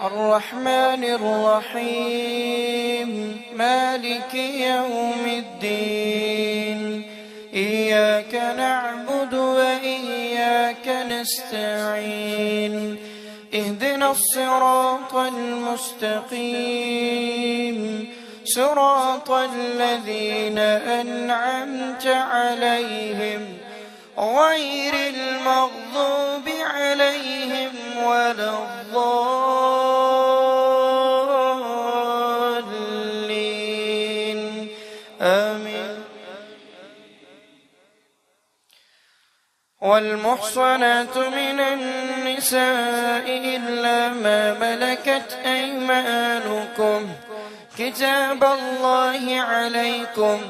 الرحمن الرحيم مالك يوم الدين إياك نعبد وإياك نستعين اهدنا الصراط المستقيم صراط الذين أنعمت عليهم غير المغضوب عليهم ولا الضالين آمين. والمحصنات من النساء إلا ما ملكت أيمانكم كتاب الله عليكم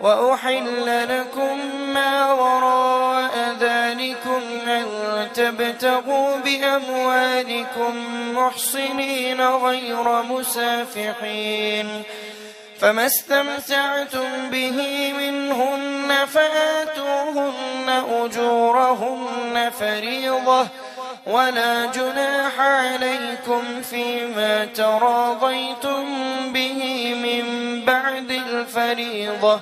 وأحل لكم ما وراء ذلكم أن تبتغوا بأموالكم محصنين غير مسافحين فما استمتعتم به منهن فآتوهن أجورهن فريضة ولا جناح عليكم فيما تراضيتم به من بعد الفريضة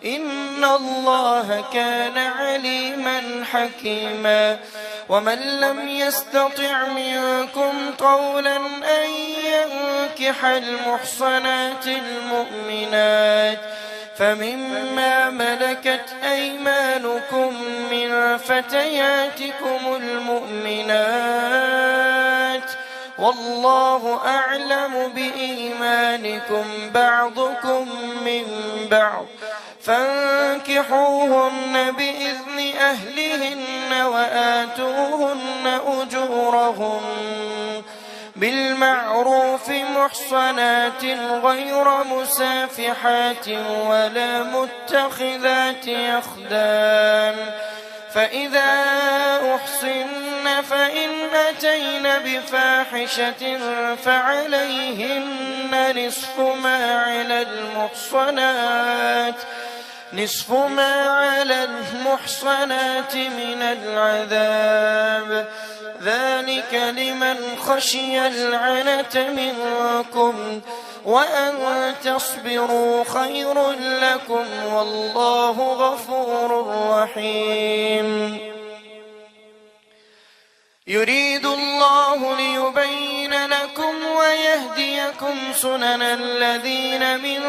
إن الله كان عليما حكيما. ومن لم يستطع منكم قولا أن ينكح المحصنات المؤمنات فمما ملكت أيمانكم من فتياتكم المؤمنات والله أعلم بإيمانكم بعضكم من بعض فانكحوهن بإذن أهلهن وآتوهن أجورهن بالمعروف محصنات غير مسافحات ولا متخذات أخدان فإذا أحصن فإن أتين بفاحشة فعليهن نصف ما على المحصنات من العذاب ذلك لمن خشي العنة منكم وأن تصبروا خير لكم والله غفور رحيم. يريد الله ليبين لكم ويهديكم سنن الذين من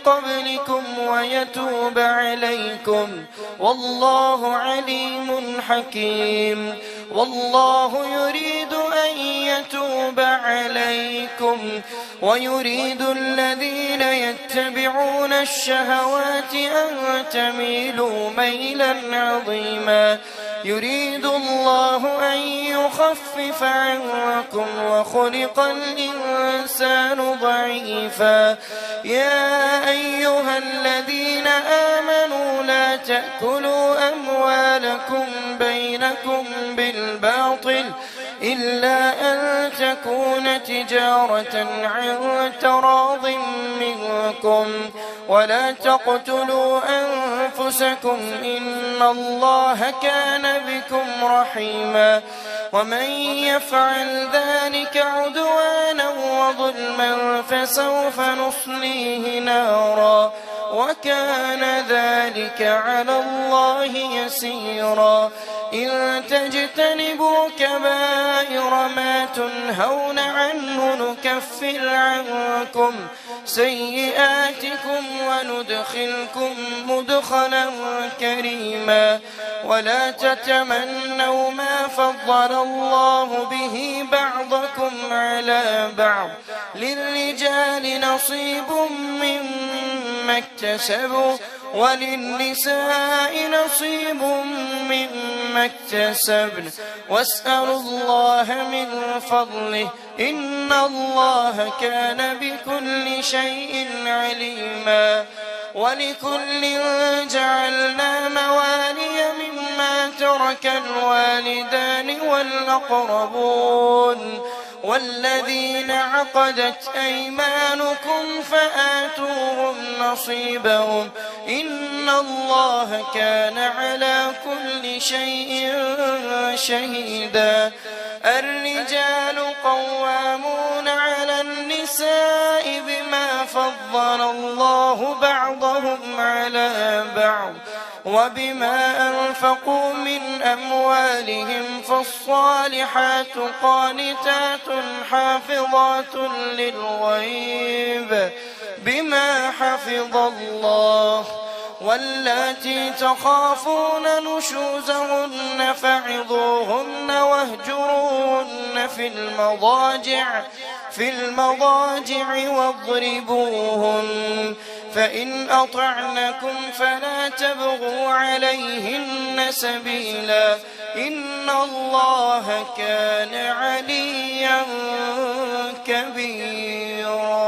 قبلكم ويتوب عليكم والله عليم حكيم. والله يريد أن يتوب عليكم ويريد الذين يتبعون الشهوات أن تميلوا ميلا عظيما. يريد الله أن يخفف عنكم وخلق الإنسان ضعيفا. يا أيها الذين آمنوا لا تأكلوا أموالكم بينكم بالباطل إلا أن تكون تجارة عن تراض منكم ولا تقتلوا أنفسكم إن الله كان بكم رحيما. ومن يفعل ذلك عدوانا وظلما فسوف نصليه نارا وكان ذلك على الله يسيرا. إن تجتنبوا كبائر ما تنهون عنه نكفر عنكم سيئاتكم وندخلكم مدخلا كريما. ولا تتمنوا ما فضل الله به بعضكم على بعض للرجال نصيب مما اكتسبوا وللنساء نصيب مما اكتسبن واسألوا الله من فضله إن الله كان بكل شيء عليما. ولكل جعلنا موالي مما ترك الوالدان والأقربون والذين عقدت أيمانكم فآتوهم نصيبهم إن الله كان على كل شيء شهيدا. الرجال قوامون النساء بما فضل الله بعضهم على بعض وبما أنفقوا من أموالهم فالصالحات قانتات حافظات للغيب بما حفظ الله واللاتي تخافون نشوزهن فعظوهن واهجروهن في المضاجع واضربوهن فإن أطعنكم فلا تبغوا عليهن سبيلا إن الله كان عليا كبيرا.